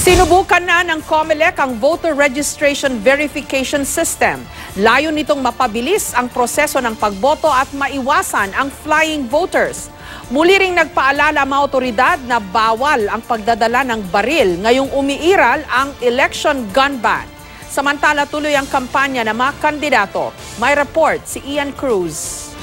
Sinubukan na ng COMELEC ang voter registration verification system. Layo nitong mapabilis ang proseso ng pagboto at maiwasan ang flying voters. Muli ring nagpaalala ang mga otoridad na bawal ang pagdadala ng baril ngayong umiiral ang election gun ban. Samantala tuloy ang kampanya ng mga kandidato. May report si Ian Cruz.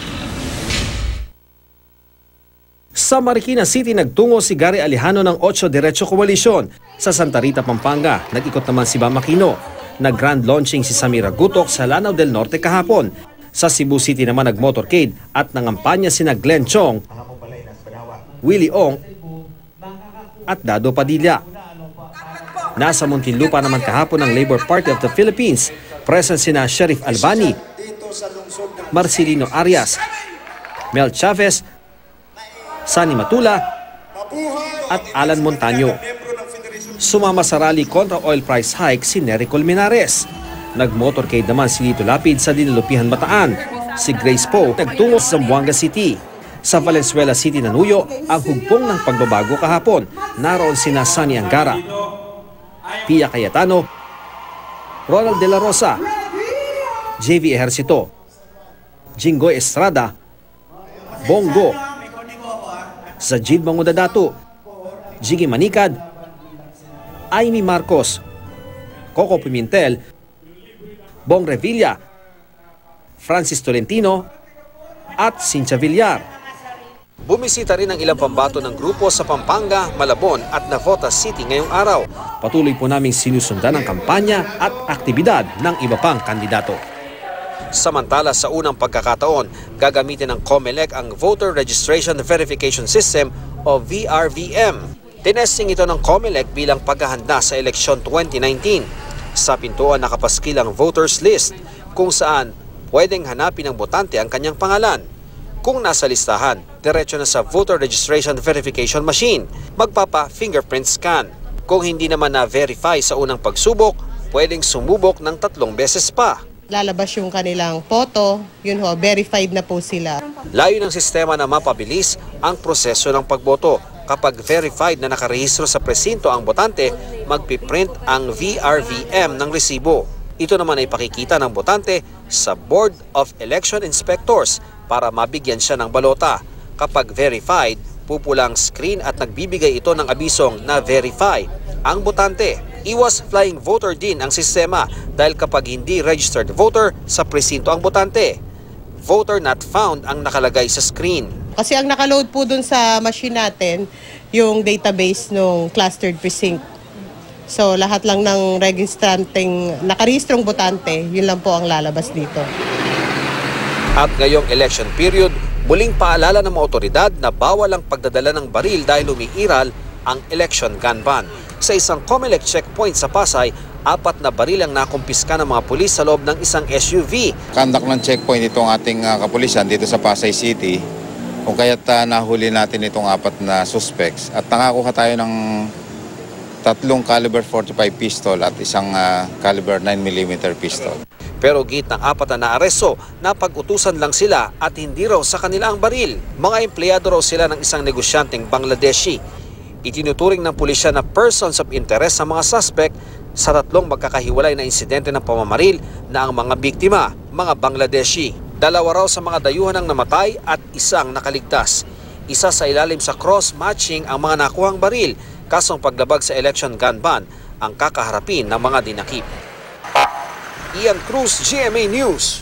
Sa Marikina City, nagtungo si Gary Alejano ng 8 Diretso Koalisyon. Sa Santa Rita, Pampanga, nag-ikot naman si Bam Aquino. Nag-grand launching si Samira Gutok sa Lanao del Norte kahapon. Sa Cebu City naman nag-motorcade at nangampanya sina Glenn Chong, Willie Ong at Dado Padilla. Nasa Muntinlupa naman kahapon ng Labor Party of the Philippines. Present sina Sheriff Albani, Marcelino Arias, Mel Chavez, Sani Matula at Alan Montaño. Sumama sa rally kontra oil price hike si Nery Colmenares. Nag-motorcade naman si Lito Lapid sa Dinalupihan, Bataan. Si Grace Poe nagtungo sa Zamboanga City. Sa Valenzuela City, Nanuyo, ang hugpong ng pagbabago kahapon. Naroon sina Sunny Angara, Pia Cayetano, Ronald De La Rosa, JV Ejercito, Jinggoy Estrada, Bongo, Sajid Mangudadato, Jiggy Manikad, Amy Marcos, Coco Pimentel, Bong Revilla, Francis Tolentino at Cynthia Villar. Bumisita rin ang ilang pambato ng grupo sa Pampanga, Malabon at Navotas City ngayong araw. Patuloy po naming sinusundan ang kampanya at aktibidad ng iba pang kandidato. Samantala sa unang pagkakataon, gagamitin ng COMELEC ang Voter Registration Verification System o VRVM. Tinesting ito ng COMELEC bilang paghahanda sa eleksyon 2019. Sa pintuan nakapaskil ang voters list kung saan pwedeng hanapin ng botante ang kanyang pangalan. Kung nasa listahan, diretso na sa Voter Registration Verification Machine, magpapa-fingerprint scan. Kung hindi naman na-verify sa unang pagsubok, pwedeng sumubok ng 3 beses pa. Lalabas yung kanilang photo, yun ho, verified na po sila. Layo ng sistema na mapabilis ang proseso ng pagboto. Kapag verified na nakarehistro sa presinto ang botante, magpiprint ang VRVM ng resibo. Ito naman ay pakikita ng botante sa Board of Election Inspectors para mabigyan siya ng balota. Kapag verified, pupulang screen at nagbibigay ito ng abisong na verify ang botante. Iwas flying voter din ang sistema dahil kapag hindi registered voter sa presinto ang botante, voter not found ang nakalagay sa screen. Kasi ang nakaload po dun sa machine natin, yung database ng clustered precinct. So lahat lang ng nakarehistrong botante, yun lang po ang lalabas dito. At ngayong election period, muling paalala ng mga otoridad na bawal ang pagdadala ng baril dahil umiiral ang election gun ban. Sa isang COMELEC checkpoint sa Pasay, 4 na baril ang nakumpiska ng mga pulis sa loob ng isang SUV. Conduct ng checkpoint itong ating kapulisan dito sa Pasay City, kung kaya't nahuli natin itong 4 na suspects at nakakuha tayo ng 3 caliber 45 pistol at isang caliber 9mm pistol. Pero git ng 4 na naaresto, napag-utusan lang sila at hindi raw sa kanila ang baril. Mga empleyado raw sila ng isang negosyanteng Bangladeshi. Itinuturing ng pulisya na persons of interest sa mga suspect sa 3 magkakahiwalay na insidente ng pamamaril na ang mga biktima, mga Bangladeshi. 2 raw sa mga dayuhan ang namatay at isang nakaligtas. Isa sa ilalim sa cross-matching ang mga nakuhang baril, kasong paglabag sa election gun ban ang kakaharapin ng mga dinakip. Ian Cruz, GMA News.